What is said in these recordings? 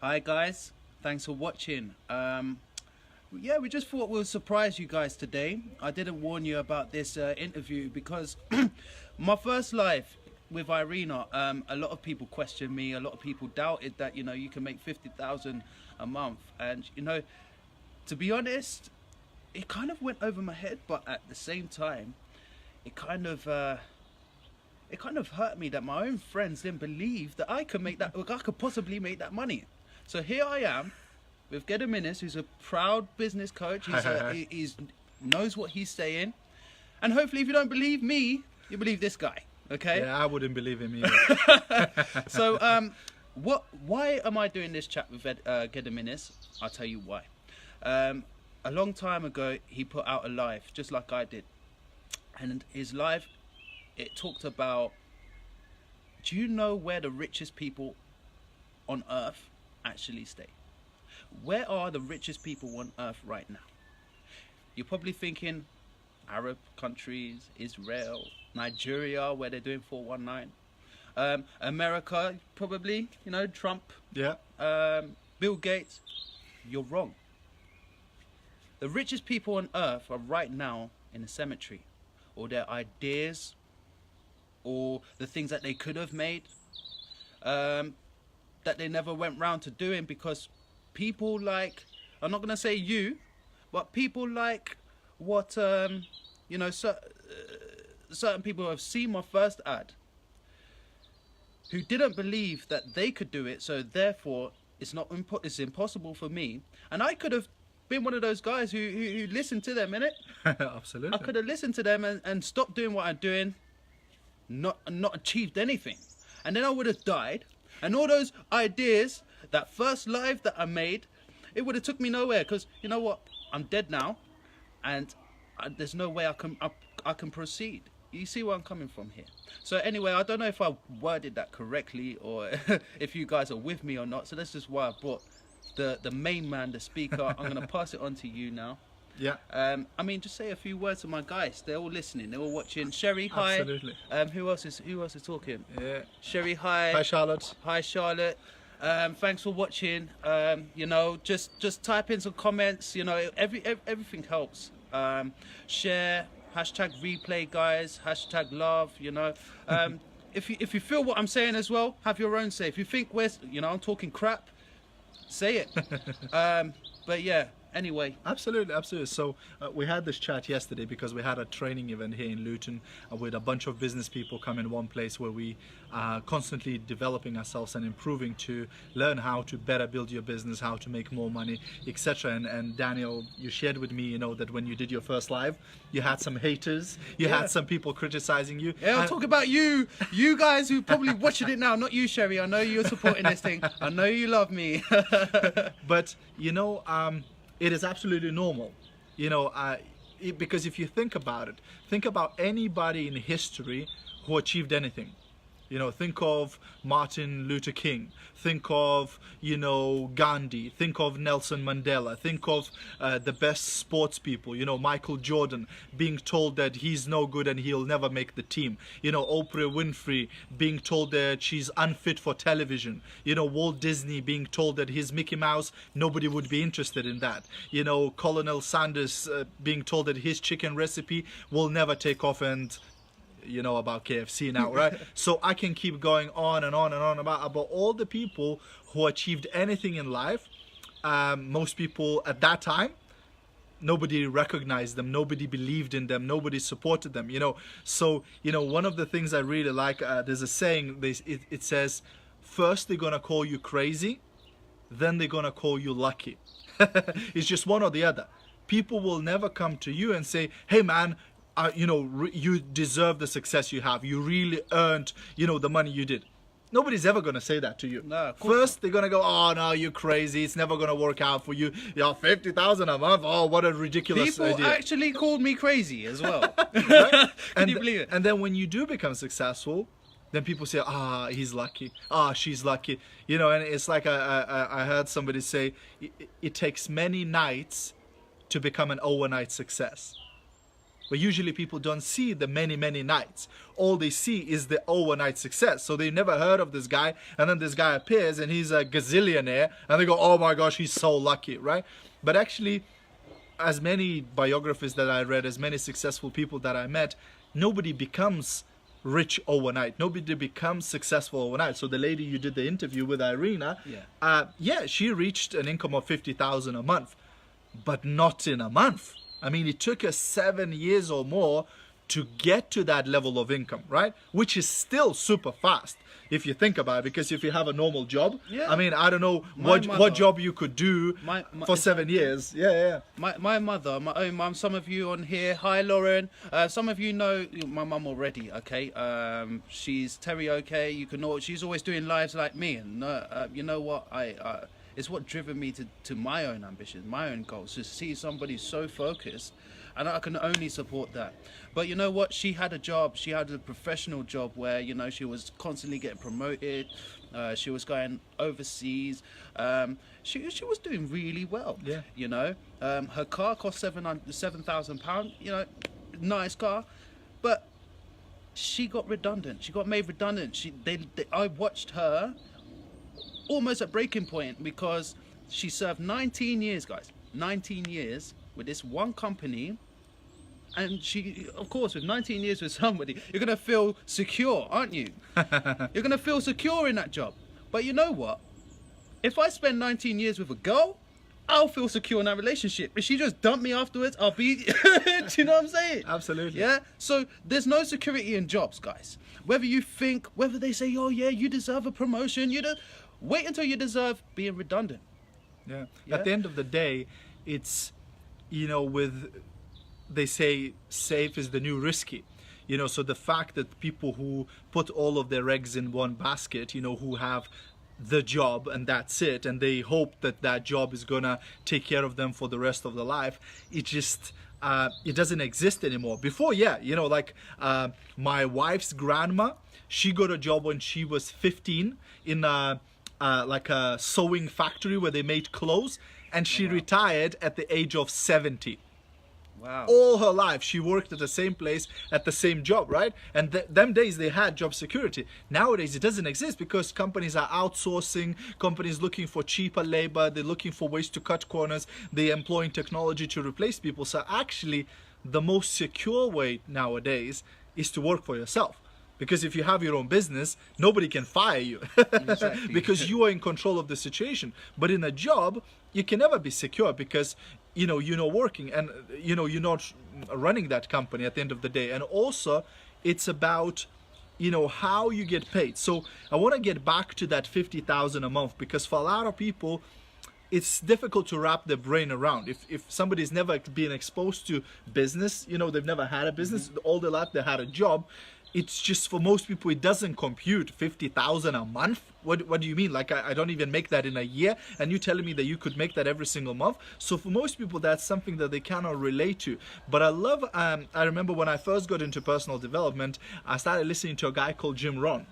Hi guys, thanks for watching. Yeah, we just thought we'll surprise you guys today. I didn't warn you about this interview because my first live with Irina, a lot of people questioned me. A lot of people doubted that you can make 50,000 a month, and to be honest, it kind of went over my head. But at the same time, it kind of hurt me that my own friends didn't believe that I could make that. I could possibly make that money. So here I am with Gediminas, who's a proud business coach. He's knows what he's saying, and hopefully, if you don't believe me, you believe this guy. Okay? Yeah, I wouldn't believe him either. So, why am I doing this chat with Gediminas? I'll tell you why. A long time ago, he put out a live, just like I did, and his live, it talked about, do you know where the richest people on earth actually stay? Where are the richest people on earth right now? You're probably thinking Arab countries, Israel, Nigeria, where they're doing 419. America, probably, Trump. Yeah. Bill Gates. You're wrong. The richest people on earth are right now in a cemetery, or their ideas, or the things that they could have made, that they never went round to doing, because people like, I'm not going to say you, but people like what, certain people have seen my first ad, who didn't believe that they could do it, so therefore it's impossible for me. And I could have been one of those guys who listened to them, innit? Absolutely. I could have listened to them and stopped doing what I'm doing, not achieved anything. And then I would have died. And all those ideas, that first live that I made, it would have took me nowhere, because you know what? I'm dead now, and there's no way I can proceed. You see where I'm coming from here. So anyway, I don't know if I worded that correctly, or if you guys are with me or not. So that's just why I brought the main man, the speaker. I'm gonna pass it on to you now. Yeah. Just say a few words to my guys. They're all listening. They're all watching. Sherry, hi. Absolutely. Who else is talking? Yeah. Sherry, hi. Hi, Charlotte. Hi, Charlotte. Thanks for watching. Just type in some comments. Everything helps. Share. Hashtag replay, guys. Hashtag love. If you feel what I'm saying as well, have your own say. If you think I'm talking crap, say it. But yeah. Anyway. Absolutely. So we had this chat yesterday because we had a training event here in Luton with a bunch of business people come in one place, where we are constantly developing ourselves and improving to learn how to better build your business, how to make more money, etc. And Daniel, you shared with me, that when you did your first live, you had some haters, you had some people criticizing you. Yeah, I'll talk about you guys who probably watching it now, not you, Sherry. I know you're supporting this thing. I know you love me. But it is absolutely normal, because if you think about anybody in history who achieved anything. Think of Martin Luther King, think of, Gandhi, think of Nelson Mandela, think of the best sports people, Michael Jordan being told that he's no good and he'll never make the team. Oprah Winfrey being told that she's unfit for television. Walt Disney being told that his Mickey Mouse, nobody would be interested in that. Colonel Sanders being told that his chicken recipe will never take off, and about KFC now, right? So I can keep going on and on and on about all the people who achieved anything in life. Most people at that time, nobody recognized them, nobody believed in them, nobody supported them, So, one of the things I really like, there's a saying, it says, first they're gonna call you crazy, then they're gonna call you lucky. It's just one or the other. People will never come to you and say, hey man, you deserve the success you have. You really earned, the money you did. Nobody's ever going to say that to you. No, first, they're going to go, oh, no, you're crazy. It's never going to work out for you. 50,000 a month. Oh, what a ridiculous idea. People actually called me crazy as well. Right? Can you believe it? And then when you do become successful, then people say, he's lucky. She's lucky. And it's like I heard somebody say, it takes many nights to become an overnight success. But usually people don't see the many, many nights. All they see is the overnight success. So they never heard of this guy, and then this guy appears and he's a gazillionaire, and they go, oh my gosh, he's so lucky, right? But actually, as many biographies that I read, as many successful people that I met, nobody becomes rich overnight. Nobody becomes successful overnight. So the lady you did the interview with, Irina, she reached an income of 50,000 a month, but not in a month. I mean, it took her 7 years or more to get to that level of income, right? Which is still super fast if you think about it, because if you have a normal job, I mean, I don't know what job you could do for 7 years. My mother, my own mum, some of you on here, hi Lauren, some of you know my mum already, okay? She's Terry Oke, you can know, she's always doing lives like me, and you know what, it's what driven me to my own ambitions, my own goals, to see somebody so focused, and I can only support that. But you know what, she had a job, she had a professional job where, you know, she was constantly getting promoted, she was going overseas, she was doing really well, you know. Her car cost £7,000, you know, nice car, but she got redundant, she got made redundant. I watched her almost at breaking point, because she served 19 years, guys, 19 years with this one company. And she, of course, with 19 years with somebody, you're going to feel secure, aren't you? You're going to feel secure in that job. But you know what? If I spend 19 years with a girl, I'll feel secure in that relationship. If she just dumped me afterwards, I'll be... Do you know what I'm saying? Absolutely. Yeah? So there's no security in jobs, guys. Whether you think, whether they say, oh yeah, you deserve a promotion, wait until you deserve being redundant. Yeah. At the end of the day, it's, you know, they say safe is the new risky, you know. So the fact that people who put all of their eggs in one basket, you know, who have the job and that's it, and they hope that that job is gonna take care of them for the rest of their life, it just it doesn't exist anymore. Before, you know, like my wife's grandma, she got a job when she was 15 in like a sewing factory where they made clothes, and she retired at the age of 70. Wow. All her life she worked at the same place, at the same job, right? And them days they had job security. Nowadays it doesn't exist, because companies are outsourcing, companies looking for cheaper labor, they're looking for ways to cut corners, they're employing technology to replace people. So actually the most secure way nowadays is to work for yourself. Because if you have your own business, nobody can fire you. Exactly. Because you are in control of the situation. But in a job, you can never be secure, because you're not working, and you're not running that company at the end of the day. And also it's about, how you get paid. So I want to get back to that 50,000 a month, because for a lot of people it's difficult to wrap their brain around. If somebody's never been exposed to business, they've never had a business, all their life they had a job, it's just, for most people, it doesn't compute 50,000 a month. What do you mean? Like, I don't even make that in a year, and you telling me that you could make that every single month? So for most people, that's something that they cannot relate to. But I love, I remember when I first got into personal development, I started listening to a guy called Jim Rohn.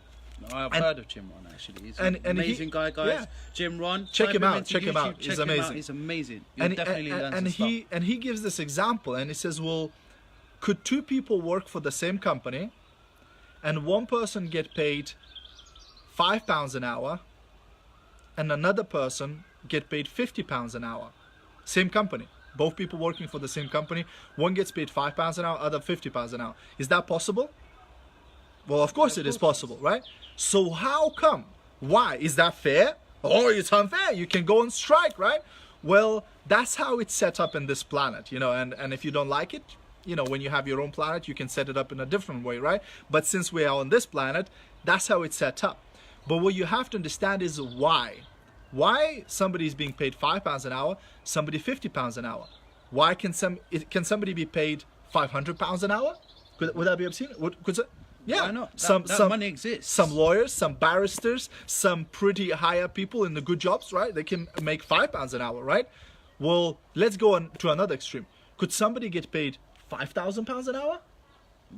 I've heard of Jim Rohn, actually. He's an amazing guy, guys. Yeah. Jim Rohn. Check him out. He's amazing. He's amazing. You'll definitely learn some stuff. And he gives this example, and he says, well, could two people work for the same company, and one person get paid £5 an hour and another person get paid £50 an hour? Same company, both people working for the same company, one gets paid £5 an hour, other £50 an hour. Is that possible? Well, of course it is possible, right? So how come? Why? Is that fair? Oh, it's unfair, you can go on strike, right? Well, that's how it's set up in this planet, and if you don't like it, when you have your own planet, you can set it up in a different way, right? But since we are on this planet, that's how it's set up. But what you have to understand is why. Why somebody is being paid £5 an hour, somebody £50 an hour? Why can somebody be paid £500 an hour? Would that be obscene? Yeah, why not? That money exists. Some lawyers, some barristers, some pretty higher people in the good jobs, right? They can make £5 an hour, right? Well, let's go on to another extreme. Could somebody get paid £5,000 an hour?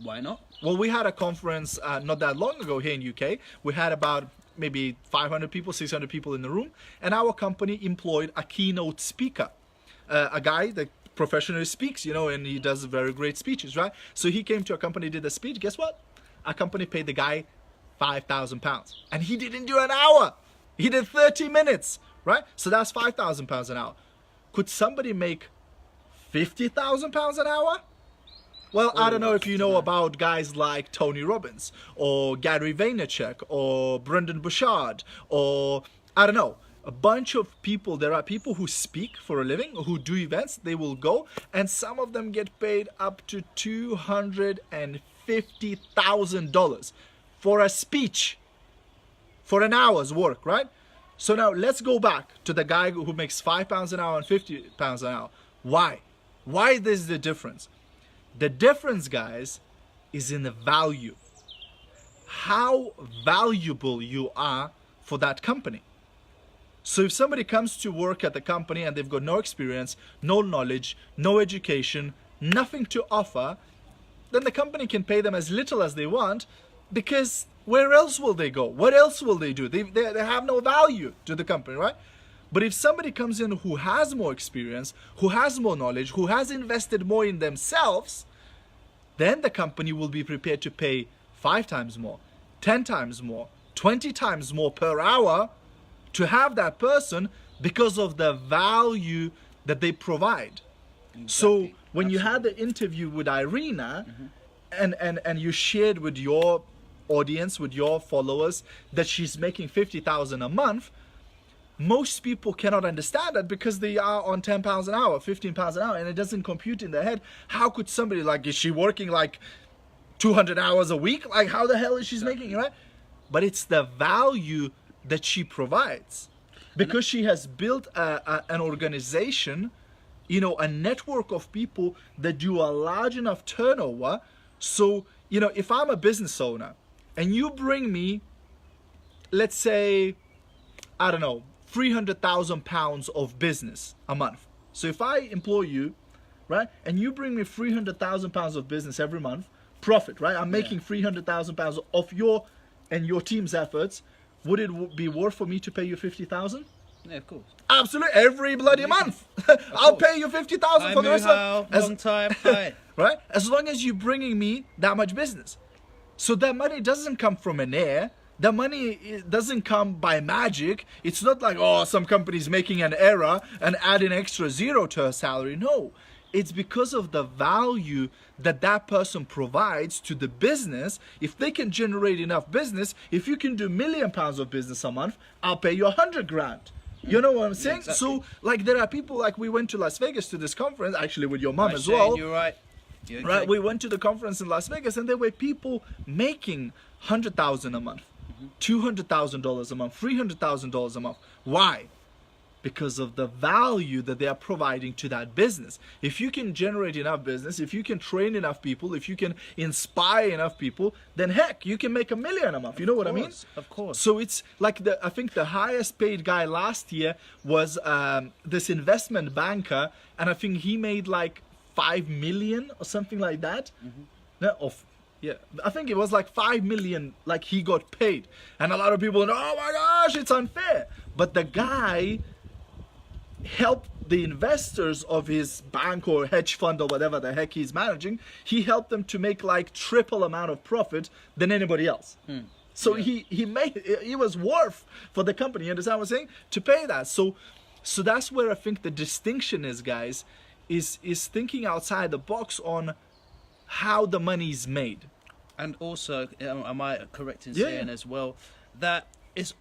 Why not? Well, we had a conference not that long ago here in UK. We had about maybe 500 people, 600 people in the room, and our company employed a keynote speaker, a guy that professionally speaks, you know, and he does very great speeches, right? So he came to a company, did a speech. Guess what? Our company paid the guy £5,000, and he didn't do an hour. He did 30 minutes, right? So that's £5,000 an hour. Could somebody make £50,000 an hour? Well, I don't know if you know about guys like Tony Robbins or Gary Vaynerchuk or Brendan Bouchard or, I don't know, a bunch of people. There are people who speak for a living, who do events. They will go, and some of them get paid up to $250,000 for a speech, for an hour's work, right? So now let's go back to the guy who makes £5 an hour and £50 an hour. Why? Why is the difference? The difference, guys, is in the value. How valuable you are for that company. So if somebody comes to work at the company and they've got no experience, no knowledge, no education, nothing to offer, then the company can pay them as little as they want, because where else will they go? What else will they do? They have no value to the company, right? But if somebody comes in who has more experience, who has more knowledge, who has invested more in themselves, then the company will be prepared to pay 5 times more, 10 times more, 20 times more per hour to have that person, because of the value that they provide. Exactly. So when you had the interview with Irina, and you shared with your audience, with your followers, that she's making 50,000 a month, most people cannot understand that, because they are on £10 an hour, £15 an hour, and it doesn't compute in their head. How could somebody, like, is she working like 200 hours a week? Like, how the hell is she making, right? But it's the value that she provides, because she has built an organization, you know, a network of people that do a large enough turnover. So, you know, if I'm a business owner and you bring me, let's say, I don't know, £300,000 of business a month. So if I employ you, right, and you bring me £300,000 of business every month, profit, right? I'm making £300,000 of your and your team's efforts. Would it be worth for me to pay you 50,000? Yeah, of course. Absolutely, every bloody month. I'll pay you 50,000 for the rest of long time. Hi. Right? As long as you're bringing me that much business. So that money doesn't come from an air. The money doesn't come by magic. It's not like, oh, some company's making an error and adding extra zero to her salary. No, it's because of the value that that person provides to the business. If they can generate enough business, if you can do £1 million of business a month, I'll pay you 100 grand. You know what I'm saying? Yeah, exactly. So, like, there are people, like, we went to Las Vegas to this conference, actually with your mom as well. You're right. Right, we went to the conference in Las Vegas, and there were people making 100,000 a month. $200,000 a month, $300,000 a month. Why? Because of the value that they are providing to that business. If you can generate enough business, if you can train enough people, if you can inspire enough people, then heck, you can make $1 million a month. You know what I mean? Of course. So it's like I think the highest paid guy last year was this investment banker, and I think he made like 5 million or something like that. Yeah, I think it was like 5 million, like, he got paid. And a lot of people, oh my gosh, it's unfair. But the guy helped the investors of his bank or hedge fund or whatever the heck he's managing. He helped them to make like triple amount of profit than anybody else. So he was worth for the company, you understand what I'm saying? To pay that. So that's where I think the distinction is, guys, is thinking outside the box on how the money is made. And also, am I correct in saying as well that it's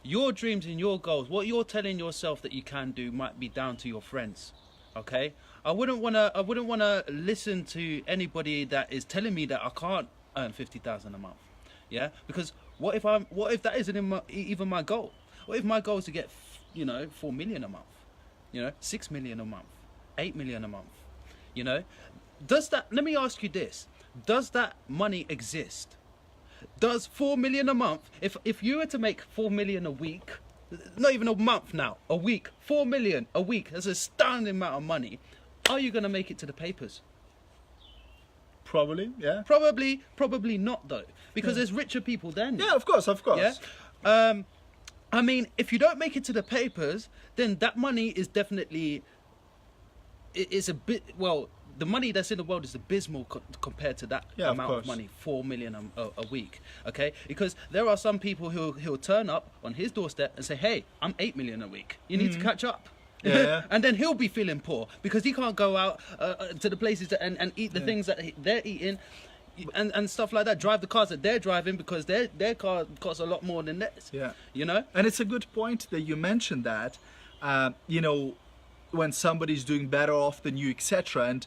your dreams and your goals, what you're telling yourself that you can do, might be down to your friends. Okay, I wouldn't wanna listen to anybody that is telling me that I can't earn 50,000 a month. Yeah, because what if that isn't even my goal? What if my goal is to get 4 million a month? 6 million a month, 8 million a month? Let me ask you this: does that money exist? Does 4 million a month, if you were to make 4 million a week, not even a month now, a week, 4 million a week, that's an astounding amount of money, are you going to make it to the papers? Probably, yeah. Probably not, though, because there's richer people than you. Yeah, of course. Yeah. I mean, if you don't make it to the papers, then that money is definitely it's a bit, well, the money that's in the world is abysmal compared to that Yeah, of amount of course. money, 4 million a week. Okay, because there are some people who'll turn up on his doorstep and say, "Hey, I'm 8 million a week. You need to catch up." Yeah. And then he'll be feeling poor because he can't go out to the places and eat the things that they're eating. And stuff like that, drive the cars that they're driving because their car costs a lot more than theirs. Yeah. You know? And it's a good point that you mentioned that, you know, when somebody's doing better off than you, etc. And,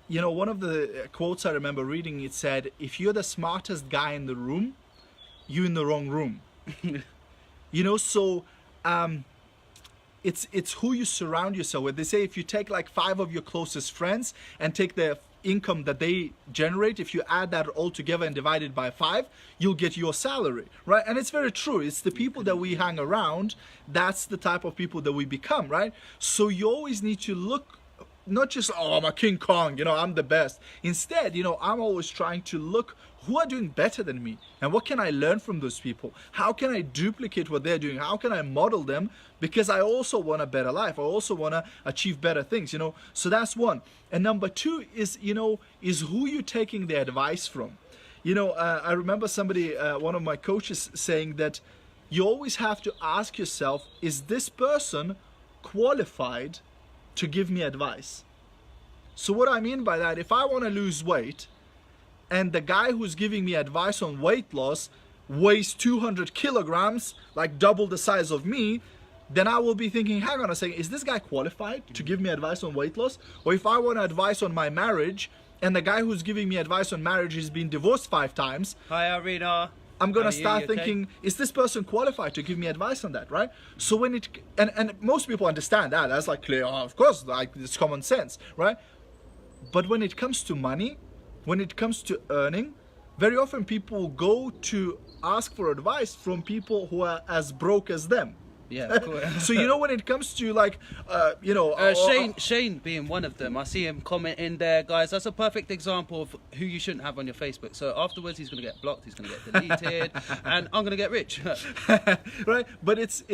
you know, one of the quotes I remember reading, it said, if you're the smartest guy in the room, you're in the wrong room. You know, so it's who you surround yourself with. They say if you take like 5 of your closest friends and take their income that they generate, if you add that all together and divide it by 5, you'll get your salary, right? And it's very true. It's the people that we hang around, that's the type of people that we become, right? So you always need to look, not just, oh, I'm a King Kong, you know, I'm the best. Instead, you know, I'm always trying to look who are doing better than me and what can I learn from those people? How can I duplicate what they're doing? How can I model them? Because I also want a better life. I also want to achieve better things, you know. So that's one. And number 2 is, you know, is who you're taking the advice from. You know, I remember somebody, one of my coaches saying that you always have to ask yourself, is this person qualified to give me advice? So what I mean by that, if I want to lose weight and the guy who's giving me advice on weight loss weighs 200 kilograms, like double the size of me, then I will be thinking, hang on a second, is this guy qualified to give me advice on weight loss? Or if I want advice on my marriage and the guy who's giving me advice on marriage has been divorced 5 times, Hi, Arena. I'm gonna How are you? start You okay? thinking, is this person qualified to give me advice on that, right? So when it, and most people understand that, that's like clear, oh, of course, like it's common sense, right? But when it comes to money, when it comes to earning, very often people go to ask for advice from people who are as broke as them. Yeah, of course. So you know, when it comes to like, you know, Shane being one of them. I see him commenting there, guys. That's a perfect example of who you shouldn't have on your Facebook. So afterwards, he's going to get blocked, he's going to get deleted, and I'm going to get rich. right? But it's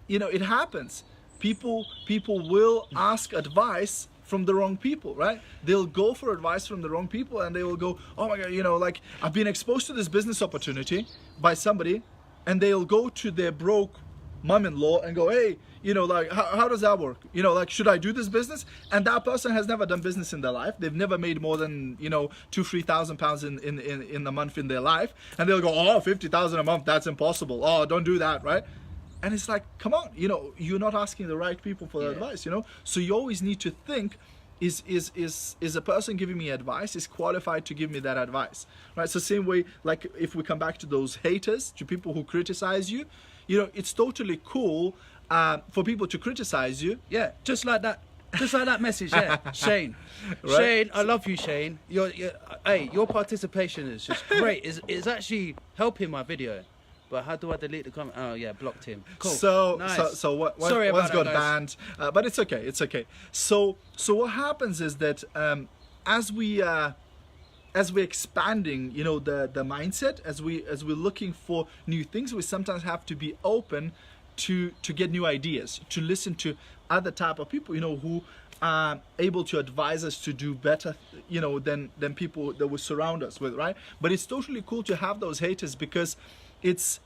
you know, it happens. People will ask advice from the wrong people, right? They'll go for advice from the wrong people, and they will go, oh my God, you know, like I've been exposed to this business opportunity by somebody, and they'll go to their broke mom-in-law and go, hey, you know, like how does that work? You know, like, should I do this business? And that person has never done business in their life. They've never made more than, you know, 2,000-3,000 pounds in a month in their life, and they'll go, oh, 50,000 a month, that's impossible. Oh, don't do that, right? And it's like, come on, you know, you're not asking the right people for the advice, you know. So you always need to think, is a person giving me advice is qualified to give me that advice, right? So same way, like if we come back to those haters, to people who criticize you, you know, it's totally cool for people to criticize you. Yeah, just like that message. Yeah, Shane. Right? Shane, I love you, Shane. Hey, your participation is just great. It's actually helping my video. But how do I delete the comment? Oh yeah, blocked him. Cool. So Nice. so what? Sorry One's about got that, guys. banned, but it's okay. It's okay. So what happens is that as we're expanding, you know, the mindset, as we're looking for new things, we sometimes have to be open to get new ideas, to listen to other type of people, you know, who are able to advise us to do better, you know, than people that we surround us with, right? But it's totally cool to have those haters, because it's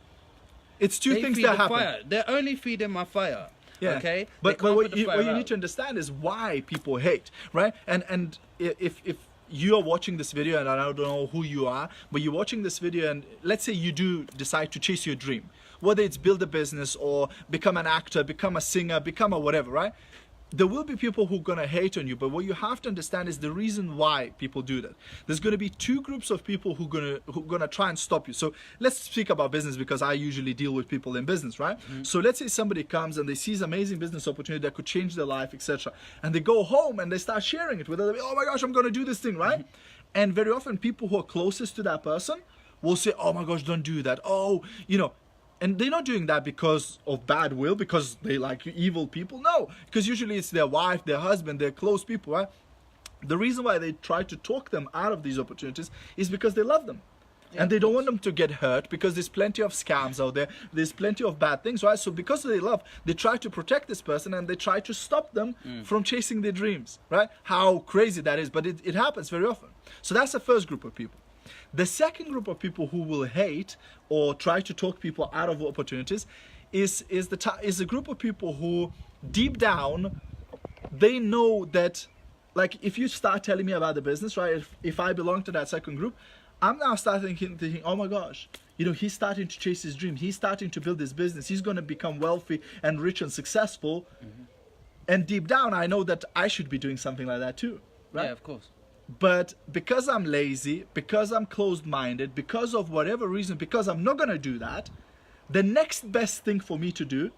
two They things feed that the happen. fire. They're only feeding my fire. Yeah. Okay. But They can't what put the you, fire what you out. need to understand is why people hate, right? And if you are watching this video, and I don't know who you are, but you're watching this video, and let's say you do decide to chase your dream, whether it's build a business or become an actor, become a singer, become a whatever, right? There will be people who are going to hate on you, but what you have to understand is the reason why people do that. There's going to be 2 groups of people who are going to try and stop you. So let's speak about business, because I usually deal with people in business, right? Mm-hmm. So let's say somebody comes and they sees amazing business opportunity that could change their life, etc. And they go home and they start sharing it with other people. Oh my gosh, I'm going to do this thing, right? Mm-hmm. And very often people who are closest to that person will say, oh my gosh, don't do that. Oh, you know. And they're not doing that because of bad will, because they like evil people. No, because usually it's their wife, their husband, their close people, right? The reason why they try to talk them out of these opportunities is because they love them. Yeah, and they of don't course. want them to get hurt because there's plenty of scams out there. There's plenty of bad things, right? So because they love, they try to protect this person and they try to stop them from chasing their dreams, right? How crazy that is, but it happens very often. So that's the first group of people. The second group of people who will hate or try to talk people out of opportunities is a group of people who deep down they know that, like, if you start telling me about the business, right? If I belong to that second group, I'm now starting thinking, oh my gosh, he's starting to chase his dream. He's starting to build his business. He's going to become wealthy and rich and successful. And deep down, I know that I should be doing something like that too, right? Yeah, of course. But because I'm lazy, because I'm closed-minded, because of whatever reason, because I'm not going to do that, the next best thing for me to do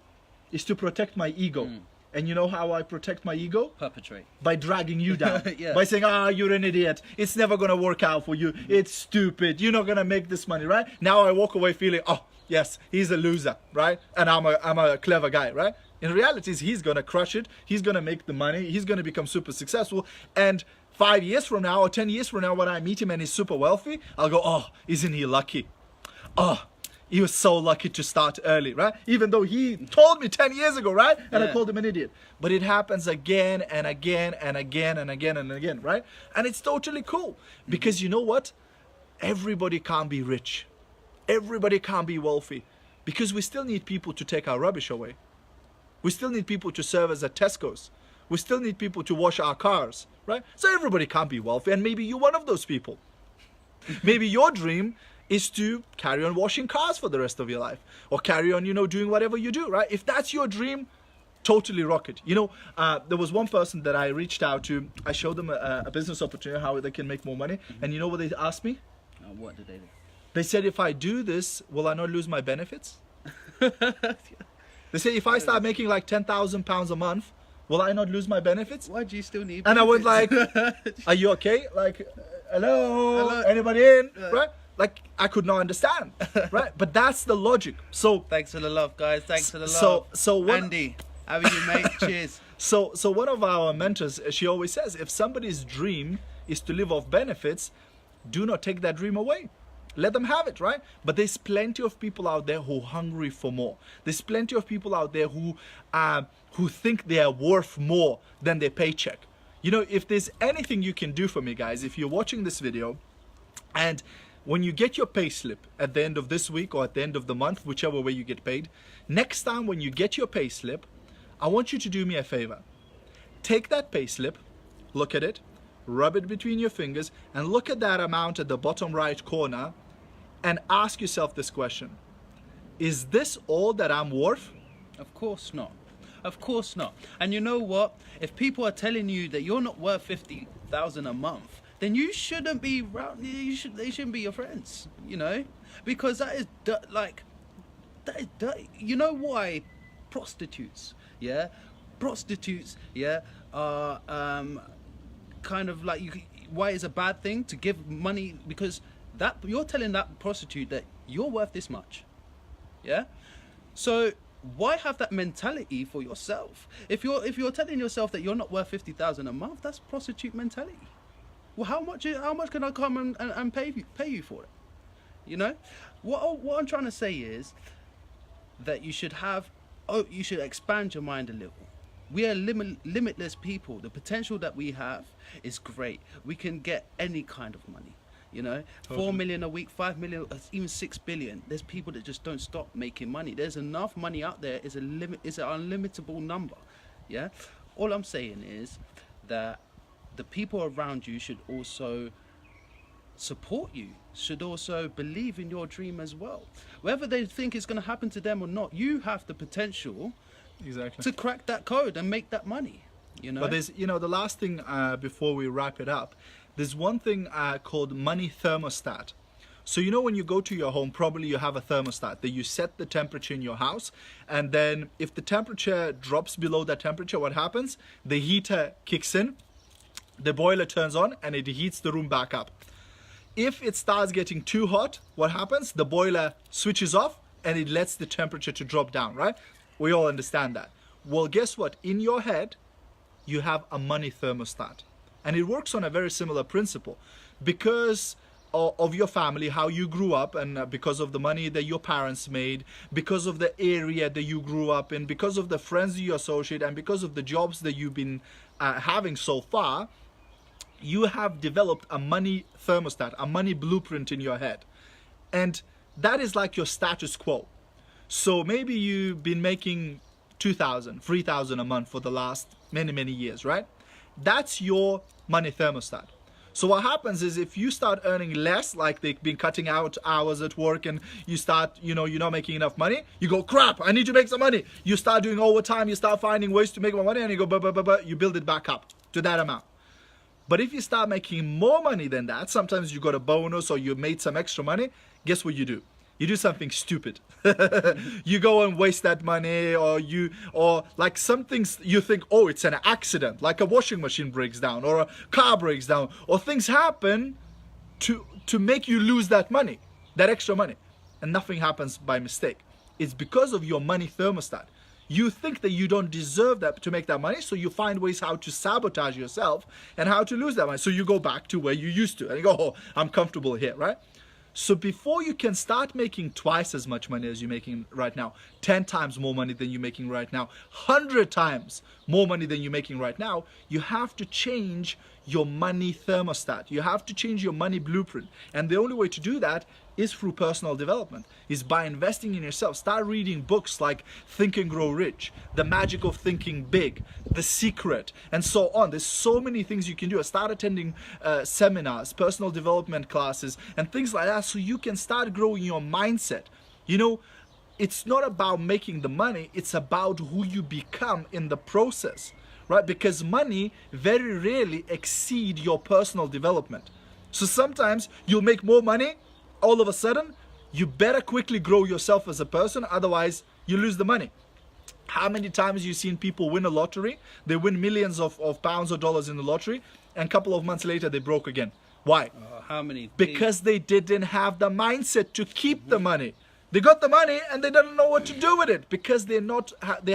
is to protect my ego. And you know how I protect my ego? Perpetrate. By dragging you down. Yeah. By saying, you're an idiot. It's never going to work out for you. It's stupid. You're not going to make this money, right? Now I walk away feeling, oh, yes, he's a loser, right? And I'm a clever guy, right? In reality, he's going to crush it. He's going to make the money. He's going to become super successful. And 5 years from now or 10 years from now, when I meet him and he's super wealthy, I'll go, oh, isn't he lucky? Oh, he was so lucky to start early, right? Even though he told me 10 years ago, right? And I called him an idiot. But it happens again and again and again and again and again, right? And it's totally cool. Because you know what? Everybody can't be rich. Everybody can't be wealthy. Because we still need people to take our rubbish away. We still need people to serve as at Tesco's. We still need people to wash our cars, right? So everybody can't be wealthy. And maybe you're one of those people. Maybe your dream is to carry on washing cars for the rest of your life, or carry on, doing whatever you do, right? If that's your dream, totally rock it. There was one person that I reached out to. I showed them a business opportunity, how they can make more money. And you know what they asked me? What did they do? They said, if I do this, will I not lose my benefits? They say, if I start making like £10,000 a month, will I not lose my benefits? Why do you still need And I was benefits? like, are you okay? Like, hello? Hello? Anybody in? Right? Like, I could not understand, right? But that's the logic. So, Thanks for the love, guys. Thanks for the love. so what? Andy, how are you, mate? Cheers. So one of our mentors, she always says, if somebody's dream is to live off benefits, do not take that dream away. Let them have it, right? But there's plenty of people out there who are hungry for more. There's plenty of people out there who think they are worth more than their paycheck. If there's anything you can do for me, guys, if you're watching this video, and when you get your pay slip at the end of this week or at the end of the month, whichever way you get paid, next time when you get your pay slip, I want you to do me a favor. Take that pay slip, look at it, rub it between your fingers, and look at that amount at the bottom right corner and ask yourself this question. Is this all that I'm worth? Of course not. Of course not. And you know what? If people are telling you that you're not worth 50,000 a month, then you shouldn't be around. They shouldn't be your friends. Because that is dirty. You know why prostitutes? Are kind of like why it's a bad thing to give money, because that you're telling that prostitute that you're worth this much. So why have that mentality for yourself? If you're telling yourself that you're not worth 50,000 a month, that's prostitute mentality. Well, how much can I come and pay you for it? What I'm trying to say is that you should expand your mind a little. We are limitless people. The potential that we have is great. We can get any kind of money. Totally. 4 million a week, 5 million, even 6 billion. There's people that just don't stop making money. There's enough money out there. It's an unlimitable number. All I'm saying is that the people around you should also support you, should also believe in your dream as well. Whether they think it's going to happen to them or not, you have the potential to crack that code and make that money. But there's, the last thing before we wrap it up, there's one thing called money thermostat. So when you go to your home, probably you have a thermostat that you set the temperature in your house, and then if the temperature drops below that temperature, what happens? The heater kicks in, the boiler turns on, and it heats the room back up. If it starts getting too hot, what happens? The boiler switches off and it lets the temperature to drop down, right? We all understand that. Well, guess what? In your head, you have a money thermostat. And it works on a very similar principle, because of your family, how you grew up, and because of the money that your parents made, because of the area that you grew up in, because of the friends you associate, and because of the jobs that you've been having so far, you have developed a money thermostat, a money blueprint in your head. And that is like your status quo. So maybe you've been making 2,000, 3,000 a month for the last many years, right? That's your money thermostat. So what happens is, if you start earning less, like they've been cutting out hours at work, and you start, you're not making enough money, you go, crap, I need to make some money. You start doing overtime, you start finding ways to make more money, and you go, you build it back up to that amount. But if you start making more money than that, sometimes you got a bonus or you made some extra money, guess what you do? You do something stupid. You go and waste that money, or like some things you think, oh, it's an accident, like a washing machine breaks down or a car breaks down, or things happen to make you lose that money, that extra money. And nothing happens by mistake. It's because of your money thermostat. You think that you don't deserve that to make that money, so you find ways how to sabotage yourself and how to lose that money. So you go back to where you used to, and you go, oh, I'm comfortable here, right? So before you can start making twice as much money as you're making right now, 10 times more money than you're making right now, 100 times more money than you're making right now, you have to change your money thermostat. You have to change your money blueprint. And the only way to do that is through personal development, is by investing in yourself. Start reading books like Think and Grow Rich, The Magic of Thinking Big, The Secret, and so on. There's so many things you can do. Start attending seminars, personal development classes, and things like that, so you can start growing your mindset. It's not about making the money, it's about who you become in the process, right? Because money very rarely exceed your personal development. So sometimes you'll make more money, all of a sudden, you better quickly grow yourself as a person, otherwise you lose the money. How many times you've seen people win a lottery? They win millions of pounds or dollars in the lottery, and a couple of months later they broke again. Why? How many? Because they didn't have the mindset to keep the money. They got the money and they don't know what to do with it, because they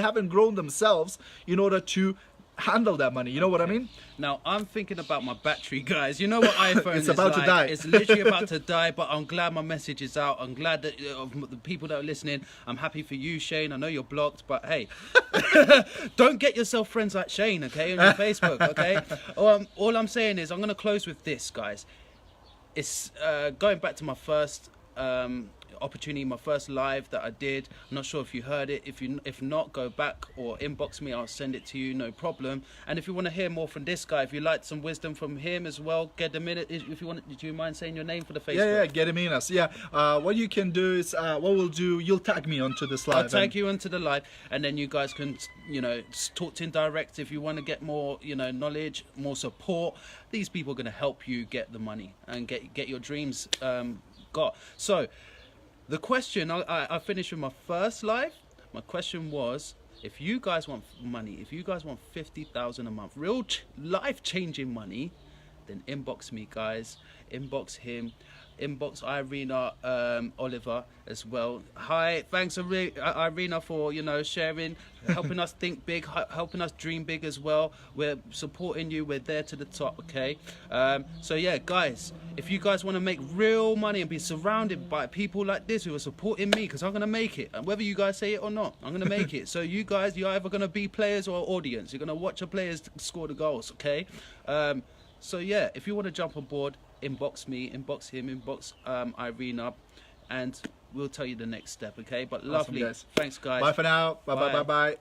haven't grown themselves in order to handle that money. You know what I mean? Now I'm thinking about my battery, guys. You know what iPhone It's is about to like. die. It's literally about to die, but I'm glad my message is out. I'm glad that of the people that are listening. I'm happy for you, Shane. I know you're blocked, but hey, don't get yourself friends like Shane, okay, on your Facebook, okay? All I'm saying is, I'm going to close with this, guys. It's going back to my first opportunity, my first live that I did. I'm not sure if you heard it. If not, go back or inbox me. I'll send it to you, no problem. And if you want to hear more from this guy, if you like some wisdom from him as well, Gediminas. If you want, do you mind saying your name for the Facebook? Yeah, Gediminas. Yeah. What you can do is, what we'll do, you'll tag me onto this live. I'll tag you onto the live, and then you guys can, talk to him direct if you want to get more, knowledge, more support. These people are going to help you get the money and get your dreams got. So the question, I finished with my first live. My question was, if you guys want money, if you guys want 50,000 a month, real life-changing money, then inbox me, guys. Inbox him. Inbox Irina Oliver as well. Hi, thanks Irina for sharing, helping us think big, helping us dream big as well. We're supporting you. We're there to the top, okay? So yeah, guys, if you guys want to make real money and be surrounded by people like this who are supporting me, because I'm gonna make it, and whether you guys say it or not, I'm gonna make it. So you guys, you're either gonna be players or audience. You're gonna watch the players score the goals, okay? So yeah, if you want to jump on board, inbox me, inbox him, inbox Irina, and we'll tell you the next step, okay? But lovely. Awesome, guys. Thanks, guys. Bye for now. Bye.